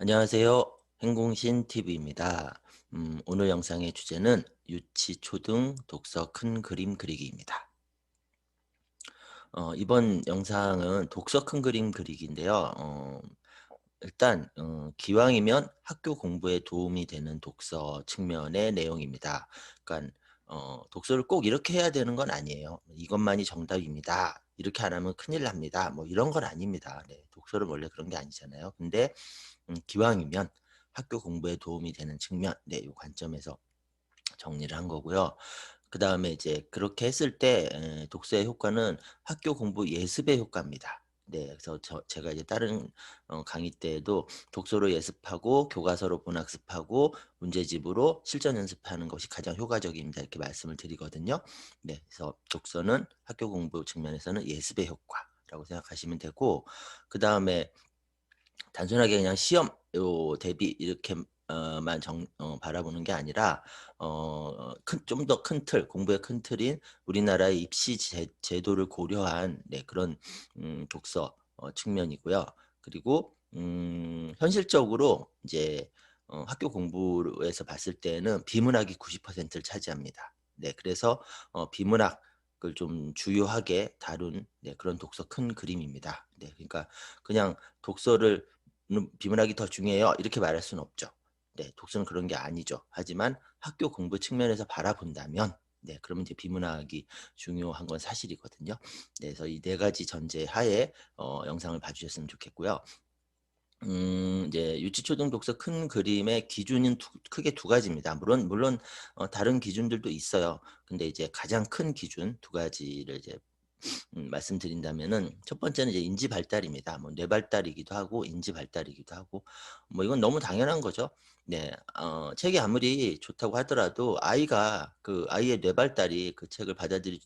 안녕하세요. 행공신 TV입니다. 오늘 영상의 주제는 유치, 초등 독서 큰 그림 그리기입니다. 이번 영상은 독서 큰 그림 그리기인데요. 일단 기왕이면 학교 공부에 도움이 되는 독서 측면의 내용입니다. 그러니까 독서를 꼭 이렇게 해야 되는 건 아니에요. 이것만이 정답입니다. 이렇게 안 하면 큰일 납니다. 뭐 이런 건 아닙니다. 네, 독서는 원래 그런 게 아니잖아요. 근데 기왕이면 학교 공부에 도움이 되는 측면, 네, 요 관점에서 정리를 한 거고요. 그다음에 이제 그렇게 했을 때 독서의 효과는 학교 공부 예습의 효과입니다. 네. 그래서 제가 이제 다른 강의 때에도 독서로 예습하고 교과서로 본학습하고 문제집으로 실전 연습하는 것이 가장 효과적입니다. 이렇게 말씀을 드리거든요. 네. 그래서 독서는 학교 공부 측면에서는 예습의 효과라고 생각하시면 되고, 그다음에 단순하게 그냥 시험 요 대비 이렇게 만 바라보는 게 아니라 큰 좀 더 큰 틀, 공부의 큰 틀인 우리나라의 입시 제도를 고려한, 네, 그런 독서 측면이고요. 그리고 현실적으로 이제 학교 공부에서 봤을 때는 비문학이 90%를 차지합니다. 네, 그래서 비문학을 좀 주요하게 다룬, 네, 그런 독서 큰 그림입니다. 네, 그러니까 그냥 독서를 비문학이 더 중요해요, 이렇게 말할 수는 없죠. 네, 독서는 그런 게 아니죠. 하지만 학교 공부 측면에서 바라본다면, 네, 그러면 이제 비문학이 중요한 건 사실이거든요. 네, 그래서 이 네 가지 전제 하에 영상을 봐주셨으면 좋겠고요. 이제 유치초등 독서 큰 그림의 기준은 크게 두 가지입니다. 물론 다른 기준들도 있어요. 근데 이제 가장 큰 기준 두 가지를 이제 말씀드린다면은, 첫 번째는 이제 인지 발달입니다. 뭐 뇌 발달이기도 하고 인지 발달이기도 하고, 뭐 이건 너무 당연한 거죠. 네. 책이 아무리 좋다고 하더라도 아이의 뇌 발달이 그 책을 받아들일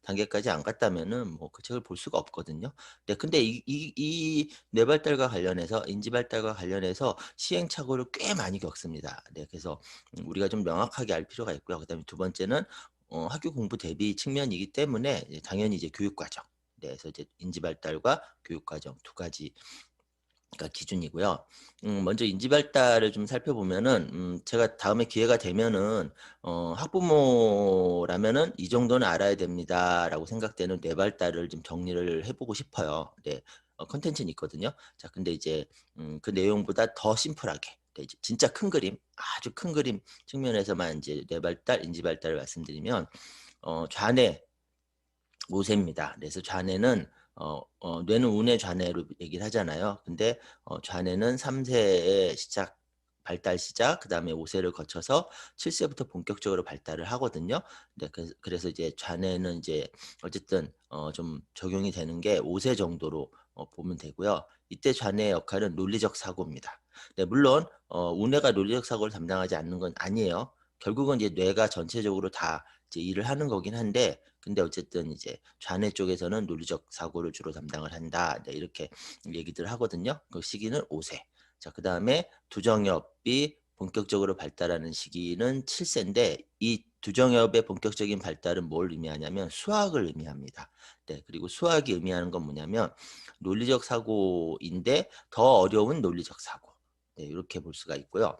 단계까지 안 갔다면은 뭐 그 책을 볼 수가 없거든요. 네. 근데 이 뇌 발달과 관련해서 인지 발달과 관련해서 시행착오를 꽤 많이 겪습니다. 네. 그래서 우리가 좀 명확하게 알 필요가 있고요. 그다음에 두 번째는 학교 공부 대비 측면이기 때문에 이제 당연히 이제 교육 과정. 네. 그래서 이제 인지 발달과 교육 과정 두 가지가 기준이고요. 먼저 인지 발달을 좀 살펴보면은, 제가 다음에 기회가 되면은 학부모라면은 '이 정도는 알아야 됩니다.'라고 생각되는 뇌 발달을 좀 정리를 해 보고 싶어요. 네. 콘텐츠는 있거든요. 자, 근데 이제 그 내용보다 더 심플하게, 네, 이제 진짜 큰 그림, 아주 큰 그림 측면에서만 이제 뇌 발달, 인지 발달을 말씀드리면, 좌뇌, 모세입니다. 그래서 좌뇌는 뇌는 운의 좌뇌로 얘기를 하잖아요. 근데 좌뇌는 3 세의 발달 시작, 그다음에 5 세를 거쳐서 7 세부터 본격적으로 발달을 하거든요. 네, 그래서 이제 좌뇌는 이제 어쨌든 좀 적용이 되는 게 5세 정도로 보면 되고요. 이때 좌뇌의 역할은 논리적 사고입니다. 네, 물론 우뇌가 논리적 사고를 담당하지 않는 건 아니에요. 결국은 이제 뇌가 전체적으로 다 이제 일을 하는 거긴 한데, 근데 어쨌든 이제 좌뇌 쪽에서는 논리적 사고를 주로 담당을 한다, 네, 이렇게 얘기들을 하거든요. 그 시기는 5 세. 자, 그다음에 두정엽이 본격적으로 발달하는 시기는 7 세인데, 이 두정엽의 본격적인 발달은 뭘 의미하냐면 수학을 의미합니다. 네. 그리고 수학이 의미하는 건 뭐냐면 논리적 사고인데 더 어려운 논리적 사고. 네, 이렇게 볼 수가 있고요.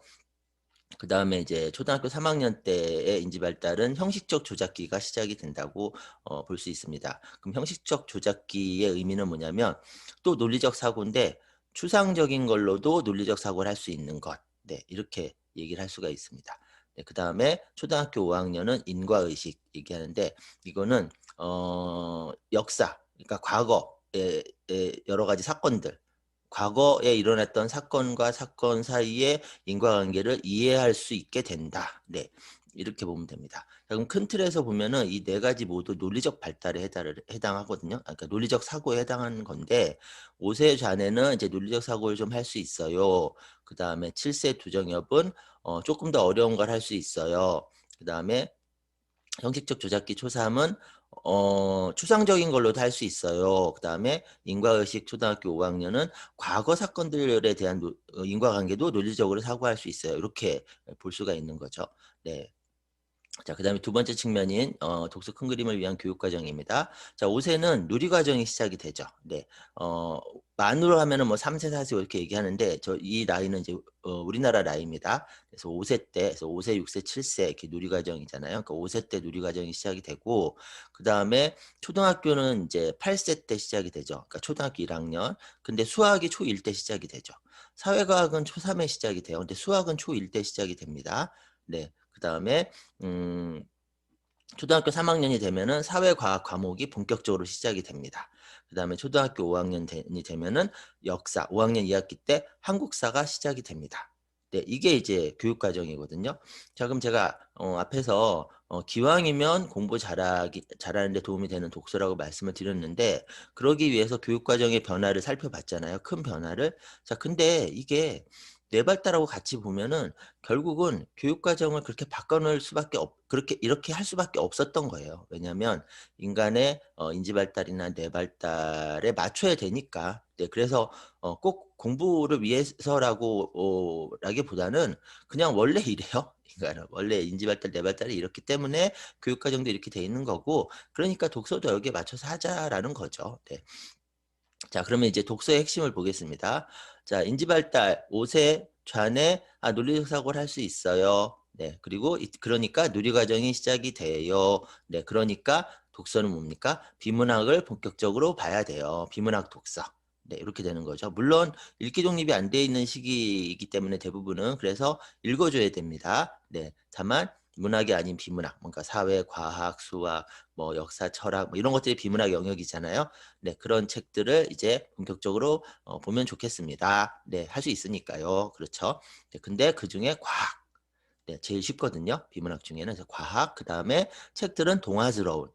그다음에 이제 초등학교 3 학년 때의 인지 발달은 형식적 조작기가 시작이 된다고 볼 수 있습니다. 그럼 형식적 조작기의 의미는 뭐냐면, 또 논리적 사고인데 추상적인 걸로도 논리적 사고를 할 수 있는 것. 네, 이렇게 얘기를 할 수가 있습니다. 네, 그다음에 초등학교 5 학년은 인과의식 얘기하는데, 이거는 역사, 그러니까 과거의 여러 가지 사건들, 과거에 일어났던 사건과 사건 사이에 인과관계를 이해할 수 있게 된다. 네. 이렇게 보면 됩니다. 자, 그럼 큰 틀에서 보면은 이 네 가지 모두 논리적 발달에 해당하거든요. 그러니까 논리적 사고에 해당하는 건데, 5세 좌뇌는 이제 논리적 사고를 좀 할 수 있어요. 그다음에 7세 두정엽은 조금 더 어려운 걸 할 수 있어요. 그다음에 형식적 조작기 초삼은 추상적인 걸로도 할 수 있어요. 그다음에 인과의식 초등학교 5 학년은 과거 사건들에 대한 인과관계도 논리적으로 사고할 수 있어요. 이렇게 볼 수가 있는 거죠. 네. 자, 그다음에 두 번째 측면인 독서 큰 그림을 위한 교육 과정입니다. 자, 5 세는 누리 과정이 시작이 되죠. 네. 어 만으로 하면은 뭐 3 세, 4세 이렇게 얘기하는데 저 이 나이는 이제 우리나라 나이입니다. 그래서 5세 때 그래서 5 세, 6 세, 7세 이렇게 누리 과정이잖아요. 그러니까 5세 때 누리 과정이 시작이 되고 그다음에 초등학교는 이제 8세 때 시작이 되죠. 그러니까 초등학교 1 학년. 근데 수학이 초1 때 시작이 되죠. 사회과학은 초3에 시작이 돼요. 근데 수학은 초1 때 시작이 됩니다. 네. 그다음에 음 초등학교 3학년이 되면은 사회과학 과목이 본격적으로 시작이 됩니다. 그다음에 초등학교 5학년이 되면은 역사, 5학년 2학기 때 한국사가 시작이 됩니다. 네, 이게 이제 교육 과정이거든요. 자, 그럼 제가 앞에서 기왕이면 공부 잘하는 데 도움이 되는 독서라고 말씀을 드렸는데 그러기 위해서 교육 과정의 변화를 살펴봤잖아요. 큰 변화를. 자, 근데 이게 네 발달하고 같이 보면은 결국은 교육 과정을 그렇게 바꿔놓을 수밖에 그렇게 이렇게 할 수밖에 없었던 거예요. 왜냐하면 인간의 인지 발달이나 뇌 발달에 맞춰야 되니까. 네, 그래서 꼭 공부를 위해서라고 라기보다는 그냥 원래 이래요. 인간은 원래 인지 발달, 뇌 발달이 이렇기 때문에 교육 과정도 이렇게 돼 있는 거고 그러니까 독서도 여기에 맞춰서 하자라는 거죠. 네. 자, 그러면 이제 독서의 핵심을 보겠습니다. 자, 인지 발달 5세 좌뇌 논리적 사고를 할 수 있어요. 네. 그리고 그러니까 누리 과정이 시작이 돼요. 네. 그러니까 독서는 뭡니까? 비문학을 본격적으로 봐야 돼요. 비문학 독서. 네, 이렇게 되는 거죠. 물론 읽기 독립이 안 돼 있는 시기이기 때문에 대부분은 그래서 읽어줘야 됩니다. 네. 다만 문학이 아닌 비문학, 뭔가 사회, 과학, 수학, 뭐 역사, 철학, 뭐 이런 것들이 비문학 영역이잖아요. 네, 그런 책들을 이제 본격적으로 보면 좋겠습니다. 네, 할 수 있으니까요. 그렇죠. 네, 근데 그중에 과학, 네, 제일 쉽거든요. 비문학 중에는. 그래서 과학, 그다음에 책들은 동화스러운.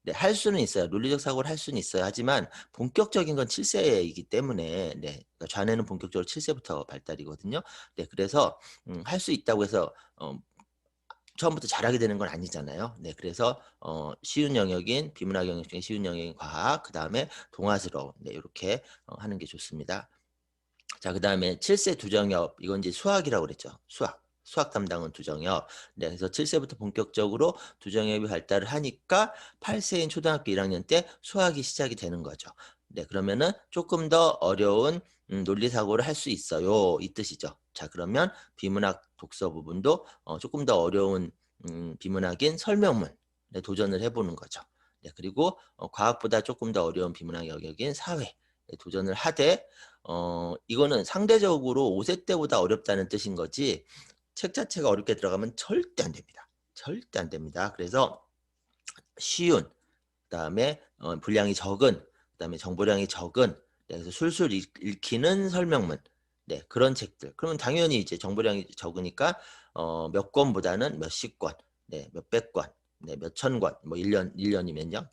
네, 할 수는 있어요. 논리적 사고를 할 수는 있어요. 하지만 본격적인 건 7세이기 때문에 네, 그러니까 좌뇌는 본격적으로 7세부터 발달이거든요. 네, 그래서 할 수 있다고 해서 처음부터 잘하게 되는 건 아니잖아요. 네, 그래서 쉬운 영역인 비문학 영역 중에 쉬운 영역인 과학, 그다음에 동화스러운 네, 요렇게 하는 게 좋습니다. 자, 그다음에 7세 두정엽 이건 이제 수학이라고 그랬죠. 수학 담당은 두정엽. 네, 그래서 7 세부터 본격적으로 두정엽이 발달을 하니까 8 세인 초등학교 1 학년 때 수학이 시작이 되는 거죠. 네, 그러면은 조금 더 어려운 논리 사고를 할 수 있어요. 이 뜻이죠. 자, 그러면 비문학 독서 부분도 조금 더 어려운 비문학인 설명문에 도전을 해 보는 거죠. 네, 그리고 과학보다 조금 더 어려운 비문학 영역인 사회에 도전을 하되 이거는 상대적으로 5세 때보다 어렵다는 뜻인 거지 책 자체가 어렵게 들어가면 절대 안 됩니다. 절대 안 됩니다. 그래서 쉬운 그다음에 분량이 적은 그다음에 정보량이 적은 네, 그래서 술술 읽히는 설명문 네, 그런 책들. 그러면 당연히 이제 정보량이 적으니까 몇 권보다는 몇십 권, 네, 몇백 권, 네, 몇천 권, 뭐 1 년이면요.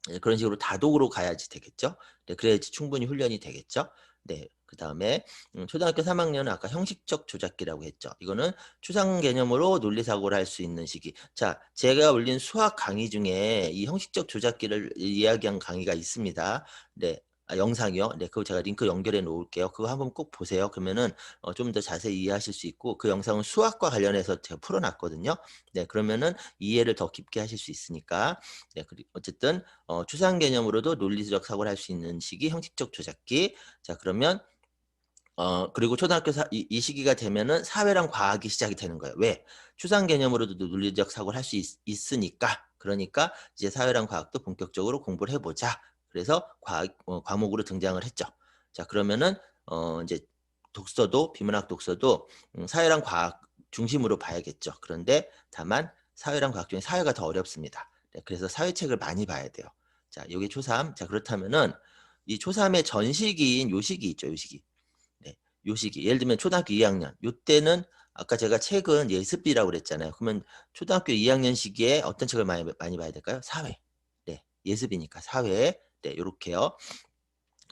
네, 그런 식으로 다독으로 가야지 되겠죠. 네, 그래야지 충분히 훈련이 되겠죠. 네. 그다음에 초등학교 3 학년은 아까 형식적 조작기라고 했죠. 이거는 추상 개념으로 논리 사고를 할 수 있는 시기. 자, 제가 올린 수학 강의 중에 이 형식적 조작기를 이야기한 강의가 있습니다. 네. 영상이요. 네, 그거 제가 링크 연결해 놓을게요. 그거 한번 꼭 보세요. 그러면은 좀 더 자세히 이해하실 수 있고 그 영상은 수학과 관련해서 제가 풀어 놨거든요. 네, 그러면은 이해를 더 깊게 하실 수 있으니까. 네, 그리고 어쨌든 추상 개념으로도 논리적 사고를 할 수 있는 시기 형식적 조작기. 자, 그러면 그리고 초등학교 이 시기가 되면은 사회랑 과학이 시작이 되는 거예요. 왜? 추상 개념으로도 논리적 사고를 할 수 있으니까. 그러니까 이제 사회랑 과학도 본격적으로 공부를 해 보자. 그래서 과목으로 등장을 했죠. 자, 그러면은 이제 독서도 비문학 독서도 사회랑 과학 중심으로 봐야겠죠. 그런데 다만 사회랑 과학 중에 사회가 더 어렵습니다. 네, 그래서 사회책을 많이 봐야 돼요. 자, 요게 초3. 자, 그렇다면은 이 초3의 전시기인 요 시기 있죠. 요 시기. 네. 요 시기. 예를 들면 초등학교 2학년. 요때는 아까 제가 책은 예습비라고 그랬잖아요. 그러면 초등학교 2학년 시기에 어떤 책을 많이 봐야 될까요? 사회. 네. 예습이니까 사회. 네. 요렇게요.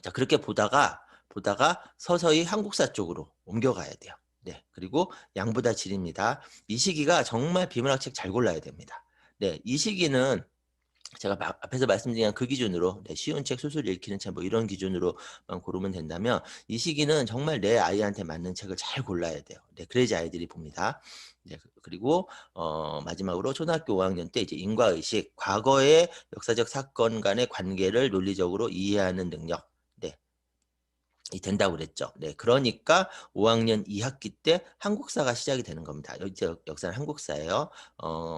자, 그렇게 보다가 서서히 한국사 쪽으로 옮겨가야 돼요. 네. 그리고 양보다 질입니다. 이 시기가 정말 비문학 책 잘 골라야 됩니다. 네. 이 시기는 제가 앞에서 말씀드린 그 기준으로 쉬운 책, 술술 읽히는 책 뭐 이런 기준으로만 고르면 된다면 이 시기는 정말 내 아이한테 맞는 책을 잘 골라야 돼요. 네 그래야지 아이들이 봅니다. 네 그리고 마지막으로 초등학교 5 학년 때 이제 인과의식, 과거의 역사적 사건 간의 관계를 논리적으로 이해하는 능력. 네. 이 된다고 그랬죠. 네. 그러니까 5 학년 2 학기 때 한국사가 시작이 되는 겁니다. 이제 역사는 한국사예요.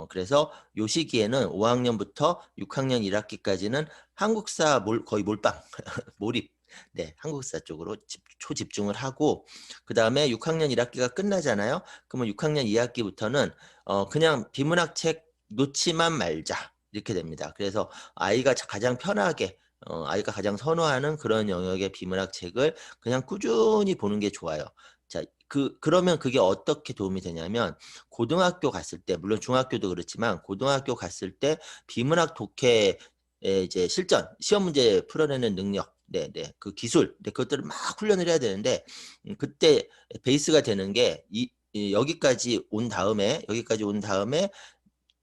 그래서 요 시기에는 5 학년부터 6 학년 1 학기까지는 한국사 거의 몰빵 몰입. 네. 한국사 쪽으로 초집중을 하고 그다음에 6 학년 1 학기가 끝나잖아요. 그러면 6 학년 2 학기부터는 그냥 비문학 책 놓지만 말자. 이렇게 됩니다. 그래서 아이가 가장 편하게 아이가 가장 선호하는 그런 영역의 비문학 책을 그냥 꾸준히 보는 게 좋아요. 자 그러면 그게 어떻게 도움이 되냐면 고등학교 갔을 때 물론 중학교도 그렇지만 고등학교 갔을 때 비문학 독해의 이제 실전, 시험 문제 풀어내는 능력 네네 그 기술 그것들을 막 훈련을 해야 되는데 그때 베이스가 되는 게 여기까지 온 다음에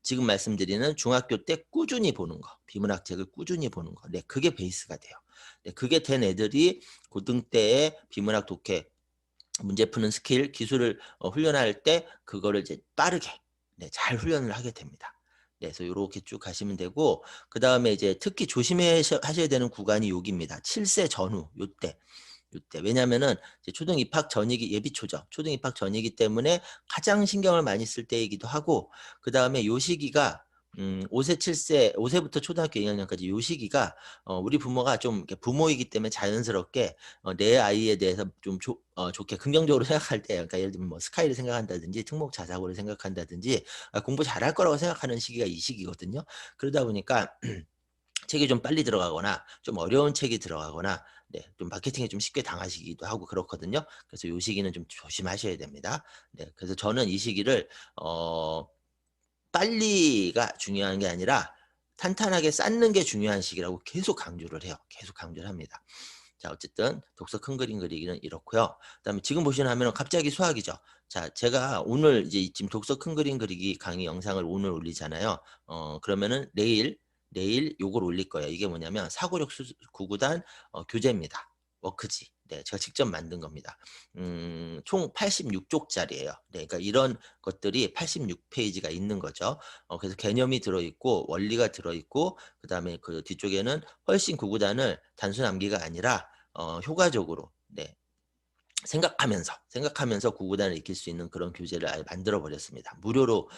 지금 말씀드리는 중학교 때 꾸준히 보는 거, 비문학 책을 꾸준히 보는 거. 네 그게 베이스가 돼요. 네 그게 된 애들이 고등 때에 비문학 독해 문제 푸는 스킬, 기술을 훈련할 때 그거를 이제 빠르게 잘 훈련을 하게 됩니다. 네 그래서 요렇게 쭉 가시면 되고 그다음에 이제 특히 하셔야 되는 구간이 여기입니다. 7세 전후 요때. 요때. 왜냐면은 이제 초등 입학 전이기 예비초죠. 초등 입학 전이기 때문에 가장 신경을 많이 쓸 때이기도 하고 그다음에 요 시기가 5 세, 7 세, 5 세부터 초등학교 2 학년까지 요 시기가 우리 부모가 좀 이렇게 부모이기 때문에 자연스럽게 내 아이에 대해서 좀 좋게 긍정적으로 생각할 때 그러니까 예를 들면 뭐 스카이를 생각한다든지 특목자사고를 생각한다든지 공부 잘할 거라고 생각하는 시기가 이 시기거든요. 그러다 보니까 책이 좀 빨리 들어가거나 좀 어려운 책이 들어가거나 좀 마케팅에 좀 쉽게 당하시기도 하고 그렇거든요. 그래서 요 시기는 좀 조심하셔야 됩니다. 네 그래서 저는 이 시기를 어 빨리가 중요한 게 아니라 탄탄하게 쌓는 게 중요한 시기라고 계속 강조를 해요. 계속 강조를 합니다. 자 어쨌든 독서 큰 그림 그리기는 이렇고요. 그다음에 지금 보시는 화면은 갑자기 수학이죠. 자 제가 오늘 이제 지금 독서 큰 그림 그리기 강의 영상을 오늘 올리잖아요. 그러면은 내일 요걸 올릴 거예요. 이게 뭐냐면 사고력 구구단 교재입니다. 워크지. 네 제가 직접 만든 겁니다. 총 86 쪽짜리예요. 네 그러니까 이런 것들이 86 페이지가 있는 거죠. 그래서 개념이 들어 있고 원리가 들어 있고 그다음에 그 뒤쪽에는 훨씬 구구단을 단순 암기가 아니라 효과적으로 생각하면서 구구단을 익힐 수 있는 그런 교재를 아예 만들어 버렸습니다. 무료로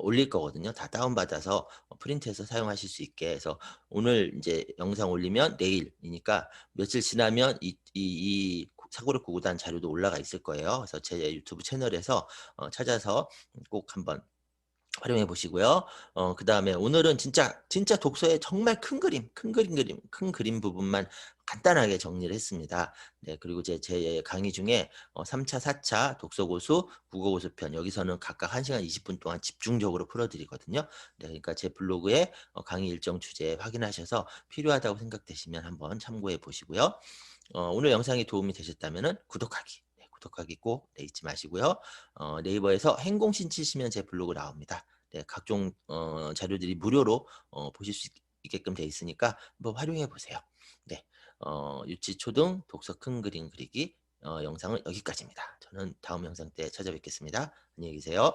올릴 거거든요. 다 다운 받아서 프린트해서 사용하실 수 있게 해서 오늘 인제 영상 올리면 내일이니까 며칠 지나면 이 사고력 구구단 자료도 올라가 있을 거예요. 그래서 제 유튜브 채널에서 찾아서 꼭 한번 활용해 보시고요. 그다음에 오늘은 진짜 독서의 정말 큰 그림 부분만 간단하게 정리를 했습니다. 네 그리고 제 강의 중에 3 차, 4차 독서고수, 국어고수 편 여기서는 각각 1 시간 20분 동안 집중적으로 풀어 드리거든요. 네 그러니까 제 블로그에 강의 일정 주제 확인하셔서 필요하다고 생각되시면 한번 참고해 보시고요. 오늘 영상이 도움이 되셨다면은 구독하기. 네, 구독하기 꼭 잊지 마시고요. 네이버에서 행공신 치시면 제 블로그 나옵니다. 네, 각종 자료들이 무료로 보실 수 있게끔 돼 있으니까 한번 활용해 보세요. 네, 유치 초등 독서 큰 그림 그리기 영상은 여기까지입니다. 저는 다음 영상 때 찾아뵙겠습니다. 안녕히 계세요.